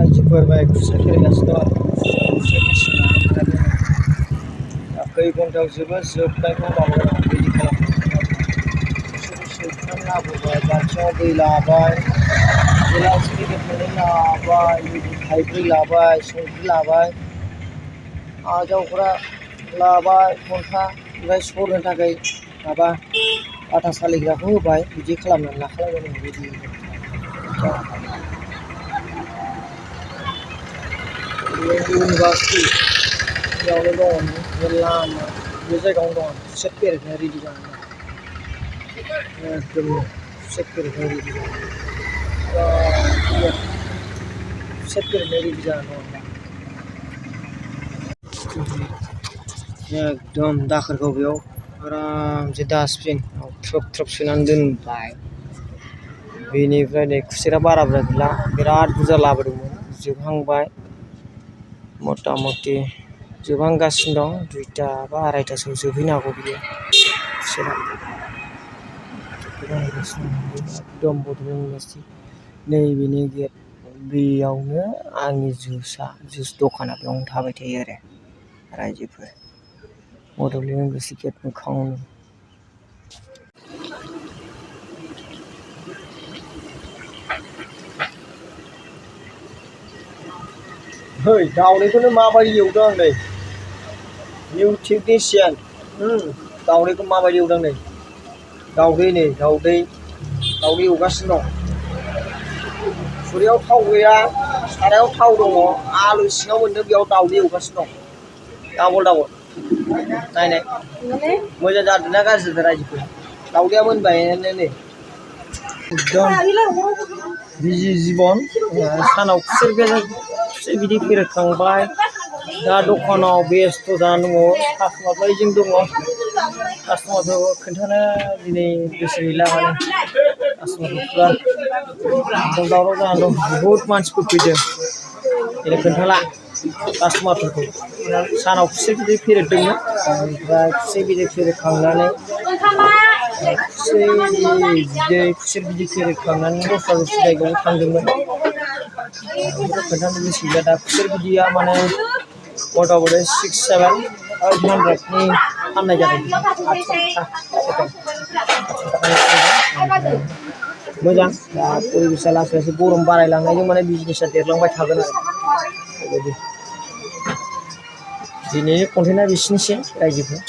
रायजोफोर बाय खुसेर फेरेगासिनो दं खुसेर मेसिना खै घन्टायाव जोबनायखौ माबागोन रेडि खालामो खुसेर लाबोबाय बाल्थिङाव दै लाबाय गिलास पेकेट मोननै लाबाय थाइब्रै लाबाय संख्रि लाबाय आजावग्रा लाबाय घन्टा ओमफ्राय सरनो थाखाय माबा आटा सालिग्राखौ होबाय बिदि खालामनानै लाखालायबाय बिदि इउनिभार्सिटि बेयावनो दङ मेरला बे जायगायावनो दङ खुसेर फेरेदनो रेडि जानानै एकदम खुसेर फेरेदनो रेडि जानानै खुसेर फेरेदनो रेडि जानानै दङ एकदम दाखोरखौ बेयाव आरामसे डास्टबिनाव थ्रोब सोनानै दोनबाय बेनिफ्राय नै खुसेरा बारा बुरजा गैला बिराद बुरजा लाबोदोंमोन जोबहांबाय मथा मथि जोबहांगासिनो दं 2टा बा 2:30सोआव जोबहैनो हागौ बियो खुसेरा एकदम बड'लेण्ड इउनिभार्सिटि नैबेनि गेट बेयावनो आंनि जुस दखाना बेयावनो थाबाय थायो आरो रायजोफोर बड'लेण्ड इउनिभार्सिटि गेट मोखाङावनो hey दावदैखौनो माबायदि एवदों आं नै निउ टेक्निशियान दावदैखौ माबायदि एवदों नै दावदै एवगासिनो दं खुरैयाव थाव गैया सारायाव थाव दङ आलु सिङाव मोनदों बेयाव दावदै एवगासिनो दं डाबल नायनाय मोजां जादोंना गाज्रि जादों रायजोफोर दावदैया मोनबायानो नै एकदम बिजि जिबन सानाव खुसेर बिदि फेरेदखांबाय दा दखानाव बेस्थ' जानानै दङ कास्टमारफ्रा जों दङ कास्टमारफोरखौ खोन्थानो दिनै गोसो गैला माने कास्टमारफ्रा एकदम दावराव जानानै दं बहुद मानसिफोर फैदों बेनो खोन्थाला कास्टमारफोरखौ सानाव खुसेर बिदै फेरेददोंमोन ओमफ्राय खुसेर बिदै फेरेदखांनानै खुसेर बिदै फेरेदखांनानै दस्रा जायगायाव थांदोंमोन खोन्थानो गोसो गैला दा खुसेर बिदैया माने मथा मथि 600-700-800नि फाननाय जादों 800 मोजां दा परिबेसा लासै लासै गरम बारायलांनायजों माने बिजनेसा देरलांबाय थागोन आरो बेबायदि दिनैनि कन्टेन्टआ बिसिनिसै रायजोफोर